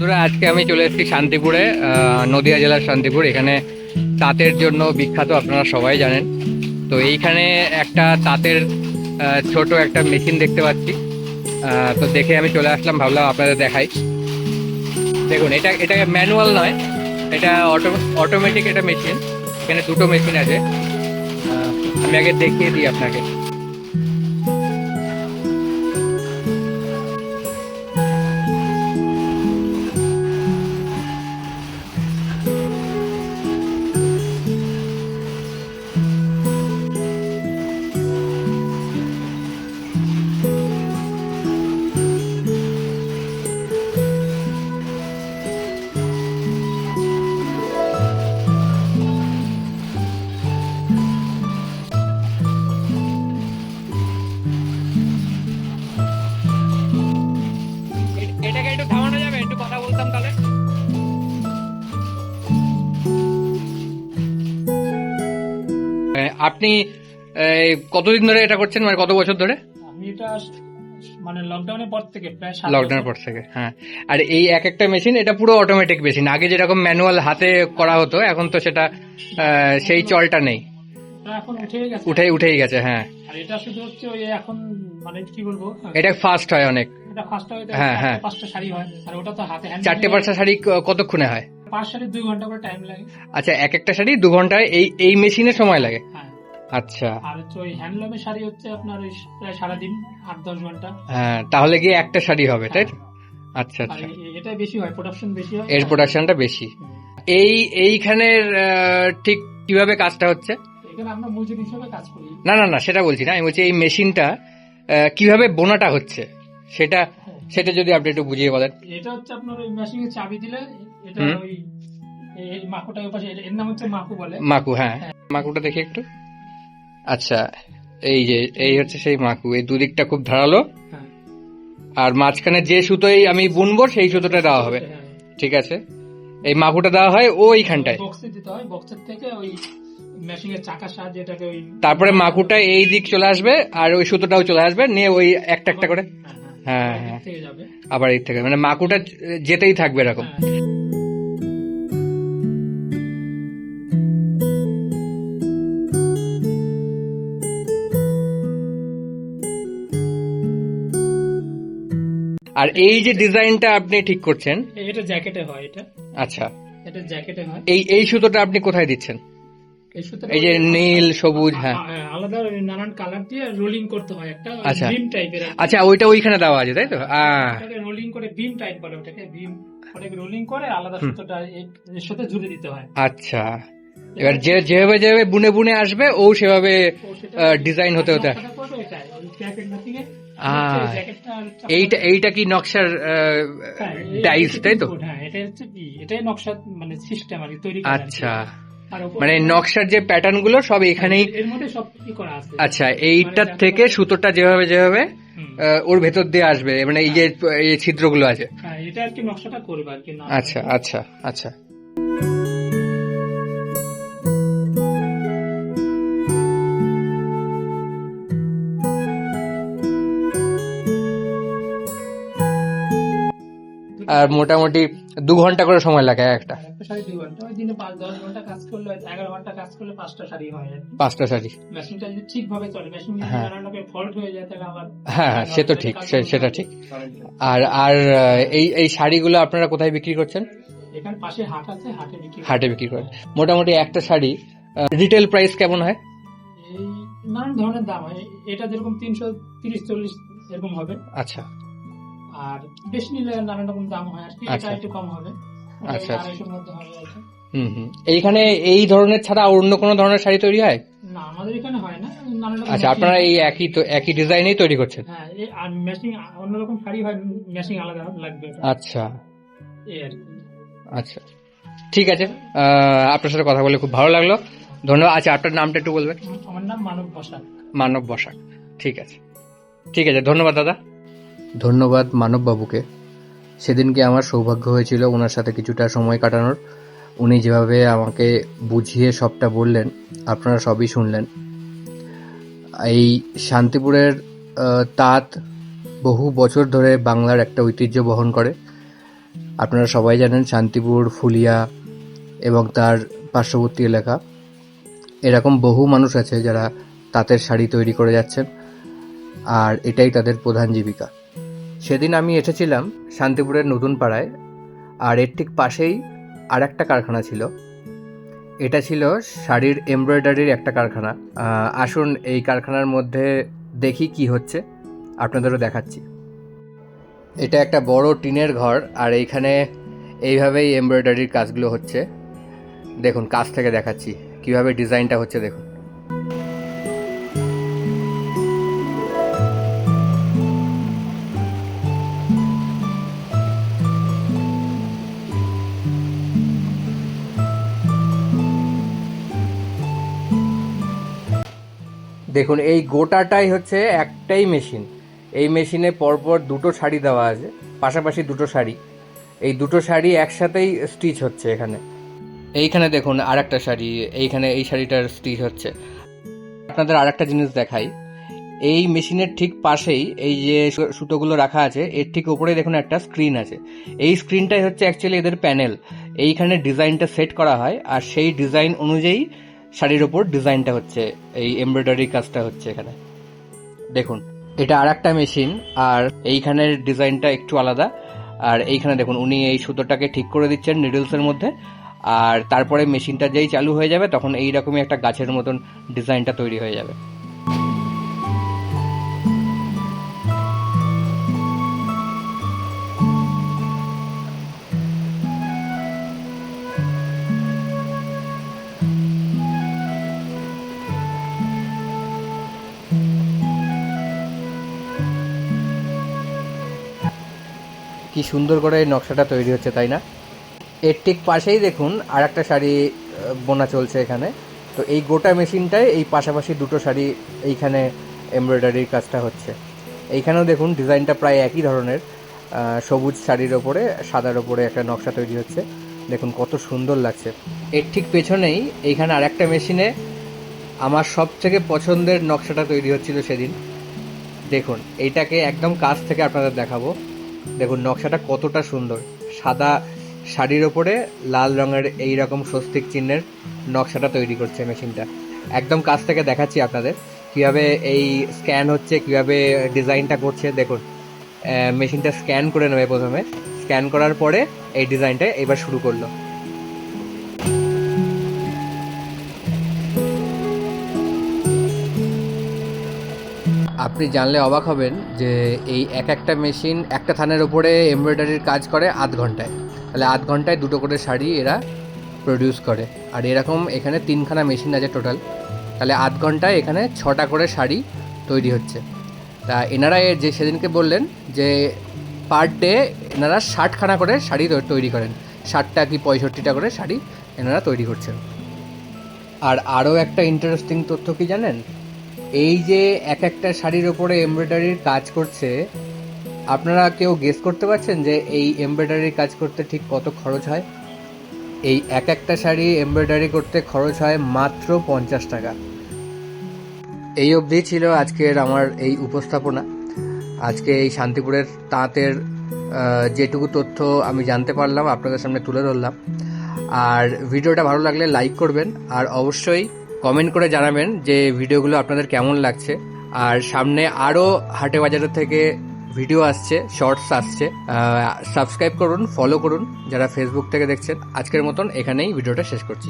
বন্ধুরা, আজকে আমি চলে এসেছি শান্তিপুরে, নদিয়া জেলার শান্তিপুর। এখানে তাঁতের জন্য বিখ্যাত, আপনারা সবাই জানেন। তো এইখানে একটা তাঁতের ছোট একটা মেশিন দেখতে পাচ্ছি। তো দেখে আমি চলে আসলাম, ভাবলাম আপনাদের দেখাই। দেখুন, এটা ম্যানুয়াল নয়, এটা অটোমেটিক একটা মেশিন। এখানে দুটো মেশিন আছে। আমি আগে দেখিয়ে দিই আপনাকে। এটাকে একটু থামানো যাবে? একটু কথা বলতাম তাহলে। আপনি কতদিন ধরে এটা করছেন, মানে কত বছর ধরে? আমি এটা মানে লকডাউনের পর থেকে প্রায় 7 লকডাউনের বছর। পর থেকে, হ্যাঁ। আর এই এক একটা মেশিন, এটা পুরো অটোমেটিক মেশিন। আগে যেরকম ম্যানুয়াল হাতে করা হতো, এখন তো সেটা সেই চলটা নেই, ওটা এখন উঠে গেছে। উঠেই গেছে, হ্যাঁ। আর এটা শুধু হচ্ছে ওই এখন মানে কি বলবো, এটা ফাস্ট হয় অনেক। এটা ফার্স্টটা হয়তো হ্যাঁ, হ্যাঁ। 4-5টা শাড়ি হয়, আর ওটা তো হাতে হ্যান্ড 4-5টা শাড়ি কতক্ষণে হয়? 5 শাড়ি 2 ঘন্টা করে টাইম লাগে। আচ্ছা, এক একটা শাড়ি 2 ঘন্টায় এই মেশিনে সময় লাগে? হ্যাঁ। আচ্ছা, আর হচ্ছে ওই হ্যান্ডলুমের শাড়ি হচ্ছে আপনার ওই প্রায় সারাদিন 8-10 ঘন্টা। হ্যাঁ, তাহলে গিয়ে একটা শাড়ি হবে, তাই তো? আচ্ছা, আর আচ্ছা। এটা বেশি হয়, প্রোডাকশন বেশি হয়। এর প্রোডাকশনটা বেশি। এইখানের ঠিক কিভাবে কাজটা হচ্ছে? এখানে আমরা মজুর হিসেবে কাজ করি। না, না, না, সেটা বলছি না। আমি বলছি এই মেশিনটা কিভাবে বোনাটা হচ্ছে, সেটা সেটা যদি আপনি একটু বুঝিয়ে বলেন। এটা হচ্ছে আপনার ওই মেশিনে চাবি দিলে এটা ওই এই মাকুটা ওই পাশে, এর নাম হচ্ছে মাকু বলে। মাকু, হ্যাঁ। মাকুটা দেখি একটু। আচ্ছা, এই হচ্ছে সেই মাকু। এই দুদিকটা খুব ধারালো, হ্যাঁ। আর মাঝখানে যে সুতোই আমি বুনবো সেই সুতোটা দেওয়া হবে। হ্যাঁ। ঠিক আছে। এই মাকুটা দেওয়া হয় ওইখানটায়। বক্সে দিতে হয়, বক্সের থেকে ওই মেশিনের চাকার সাহায্যে এটাকে ওই তারপরে মাকুটা এই দিক চলে আসবে, আর ওই সুতোটাও চলে আসবে, নিয়ে ওই একটা একটা করে। হ্যাঁ, হ্যাঁ। থেকে যাবে। আবার এই থেকে, মানে মাকুটা যেতেই থাকবে এরকম। হ্যাঁ। আর এই যে ডিজাইনটা আপনি ঠিক করছেন, এটা জ্যাকেটে হয় এটা। আচ্ছা, এটা জ্যাকেটে হয়। এই সুতোটা আপনি কোথায় দিচ্ছেন? এই সুতোটা এই যে নীল, সবুজ, হ্যাঁ। আলাদা নানান কালার দিয়ে রোলিং করতে হয়, একটা আচ্ছা, বিম টাইপের। আচ্ছা, ওইটা ওইখানে দেওয়া আছে, তাই তো? ওটাকে রোলিং করে বিম টাইপ বলে, ওটাকে বিম, ওটাকে রোলিং করে আলাদা সুতোটা এর সাথে জুড়ে দিতে হয়। আচ্ছা, এবার যেভাবে যেভাবে বুনে বুনে আসবে ও সেভাবে ডিজাইন হতে হতে। এইটা কি নকশার ডাইস, তাই তো? হ্যাঁ, এটা হচ্ছে কি, এটাই নকশা মানে সিস্টেম আর কি তৈরি করা। আচ্ছা, মানে নকশার যে প্যাটার্ন গুলো সব এখানেই এর মধ্যে সব কি করা আছে। আচ্ছা, এইটার থেকে সুতোটা যেভাবে যেভাবে ওর ভেতর দিয়ে আসবে, মানে এই যে এই ছিদ্রগুলো আছে। হ্যাঁ, এটা আর কি নকশাটা করবে আর কি। আচ্ছা, আচ্ছা, আচ্ছা। আর মোটামুটি 2 ঘন্টা করে সময় লাগে একটা শাড়ি। 2 ঘন্টা, ওই দিনে 5-10 ঘন্টা কাজ করলে, 11 ঘন্টা কাজ করলে 5টা শাড়ি হয়। 5টা শাড়ি। মেশিনটা যদি ঠিকভাবে চলে, মেশিন যদি নানান রকম ফল্ট হয়ে যায় তাহলে আবার। হ্যাঁ, হ্যাঁ, সে তো ঠিক, সেটা ঠিক। আর আর এই শাড়িগুলো আপনারা কোথায় বিক্রি করছেন? এখানে পাশে হাট আছে, হাটে বিক্রি করেন। মোটামুটি একটা শাড়ি রিটেল প্রাইস কেমন হয়? এই নানান ধরনের দাম হয়। এটা যেরকম 330-40 এরকম হবে। আচ্ছা। আর বেশি নিলে নানান রকম দাম হয় আর কি। এটা একটু কম হবে। আচ্ছা, 250-এর মধ্যে হবে এটা। এইখানে এই ধরনের ছাড়া অন্য কোনো ধরনের শাড়ি তৈরি হয় না, আমাদের এখানে হয় না। নানান রকম। আচ্ছা, আপনারা এই একই ডিজাইনেই তৈরি করছেন? হ্যাঁ, আর মেশিং অন্যরকম শাড়ি হয়, মেশিং আলাদা লাগবে। আচ্ছা, এই আর কি। আচ্ছা, ঠিক আছে। আপনার সাথে কথা বলে খুব ভালো লাগলো, ধন্যবাদ। আচ্ছা, আপনার নামটা একটু বলবেন? আমার নাম মানব বসাক। মানব বসাক, ঠিক আছে, ঠিক আছে, ধন্যবাদ দাদা। ধন্যবাদ মানব বাবুকে। সেদিনকে আমার সৌভাগ্য হয়েছিল ওনার সাথে কিছুটা সময় কাটানোর। উনি যেভাবে আমাকে বুঝিয়ে সবটা বললেন, আপনারা সবই শুনলেন। এই শান্তিপুরের তাঁত বহু বছর ধরে বাংলার একটা ঐতিহ্য বহন করে। আপনারা সবাই জানেন শান্তিপুর, ফুলিয়া এবং তার পার্শ্ববর্তী এলাকা এরকম বহু মানুষ আছে যারা তাঁতের শাড়ি তৈরি করে যাচ্ছেন, আর এটাই তাদের প্রধান জীবিকা। সেদিন আমি এসেছিলাম শান্তিপুরের নতুন পাড়ায়, আর এর ঠিক পাশেই আর একটা কারখানা ছিল। এটা ছিল শাড়ির এমব্রয়ডারির একটা কারখানা। আসুন এই কারখানার মধ্যে দেখি কি হচ্ছে, আপনাদেরও দেখাচ্ছি। এটা একটা বড় টিনের ঘর, আর এইখানে এইভাবেই এমব্রয়ডারির কাজগুলো হচ্ছে। দেখুন কাছ থেকে দেখাচ্ছি কিভাবে ডিজাইনটা হচ্ছে, দেখুন। দেখুন এই গোটাটাই হচ্ছে একটাই মেশিন। এই মেশিনে পরপর দুটো শাড়ি দেওয়া আছে, পাশাপাশি দুটো শাড়ি। এই দুটো শাড়ি একসাথেই স্টিচ হচ্ছে এখানে। এইখানে দেখুন আর একটা শাড়ি, এইখানে এই শাড়িটার স্টিচ হচ্ছে। আপনাদের আর একটা জিনিস দেখাই, এই মেশিনের ঠিক পাশেই এই যে সুতোগুলো রাখা আছে, এর ঠিক উপরে দেখুন একটা স্ক্রিন আছে। এই স্ক্রিনটাই হচ্ছে অ্যাকচুয়ালি এদের প্যানেল। এইখানে ডিজাইনটা সেট করা হয়, আর সেই ডিজাইন অনুযায়ী শাড়ির ওপর ডিজাইনটা হচ্ছে, এই এমব্রয়ডারি কাজটা হচ্ছে এখানে। দেখুন এটা আর একটা মেশিন, আর এইখানের ডিজাইনটা একটু আলাদা। আর এইখানে দেখুন উনি এই সুতোটাকে ঠিক করে দিচ্ছেন নিডলসের মধ্যে, আর তারপরে মেশিনটা যেই চালু হয়ে যাবে তখন এইরকমই একটা গাছের মতন ডিজাইনটা তৈরি হয়ে যাবে। কি সুন্দর করে এই নকশাটা তৈরি হচ্ছে, তাই না? এর ঠিক পাশেই দেখুন আর একটা শাড়ি বোনা চলছে এখানে। তো এই গোটা মেশিনটায় এই পাশাপাশি দুটো শাড়ি এইখানে এমব্রয়ডারির কাজটা হচ্ছে। এইখানেও দেখুন ডিজাইনটা প্রায় একই ধরনের, সবুজ শাড়ির ওপরে সাদার ওপরে একটা নকশা তৈরি হচ্ছে। দেখুন কত সুন্দর লাগছে। এর ঠিক পেছনেই এইখানে আর একটা মেশিনে আমার সব থেকে পছন্দের নকশাটা তৈরি হচ্ছিল সেদিন। দেখুন এইটাকে একদম কাছ থেকে আপনাদের দেখাবো। দেখুন নকশাটা কতটা সুন্দর, সাদা শাড়ির ওপরে লাল রঙের এই রকম স্বস্তিক চিহ্নের নকশাটা তৈরি করছে মেশিনটা। একদম কাছ থেকে দেখাচ্ছি আপনাদের কিভাবে এই স্ক্যান হচ্ছে, কিভাবে ডিজাইনটা করছে। দেখুন মেশিনটা স্ক্যান করে নেবে প্রথমে, স্ক্যান করার পরে এই ডিজাইনটা এবার শুরু করলো। আপনি জানলে অবাক হবেন যে এই একটা মেশিন একটা থানের উপরে এমব্রয়ডারির কাজ করে আধ ঘন্টায়। তাহলে আধ ঘন্টায় দুটো করে শাড়ি এরা প্রডিউস করে, আর এরকম এখানে 3খানা মেশিন আছে টোটাল। তাহলে আধ ঘন্টায় এখানে 6টা করে শাড়ি তৈরি হচ্ছে। তা এনারা যে সেদিনকে বললেন যে পার ডে এনারা 60খানা করে শাড়ি তৈরি করেন, 60টা কি 65টা করে শাড়ি এনারা তৈরি করছেন। আর আরও একটা ইন্টারেস্টিং তথ্য কি জানেন, এই যে একটা শাড়ির ওপরে এমব্রয়ডারির কাজ করছে, আপনারা কেউ গেস করতে পারছেন যে এই এমব্রয়ডারির কাজ করতে ঠিক কত খরচ হয়? এই একটা শাড়ি এমব্রয়ডারি করতে খরচ হয় মাত্র 50 টাকা। এই অবধি ছিল আজকের আমার এই উপস্থাপনা। আজকে এই শান্তিপুরের তাঁতের যেটুকু তথ্য আমি জানতে পারলাম আপনাদের সামনে তুলে ধরলাম। আর ভিডিওটা ভালো লাগলে লাইক করবেন, আর অবশ্যই কমেন্ট করে জানাবেন যে ভিডিওগুলো আপনাদের কেমন লাগছে। আর সামনে আরও হাটে বাজারের থেকে ভিডিও আসছে, শর্টস আসছে। সাবস্ক্রাইব করুন, ফলো করুন যারা ফেসবুক থেকে দেখছেন। আজকের মতন এখানেই ভিডিওটা শেষ করছি।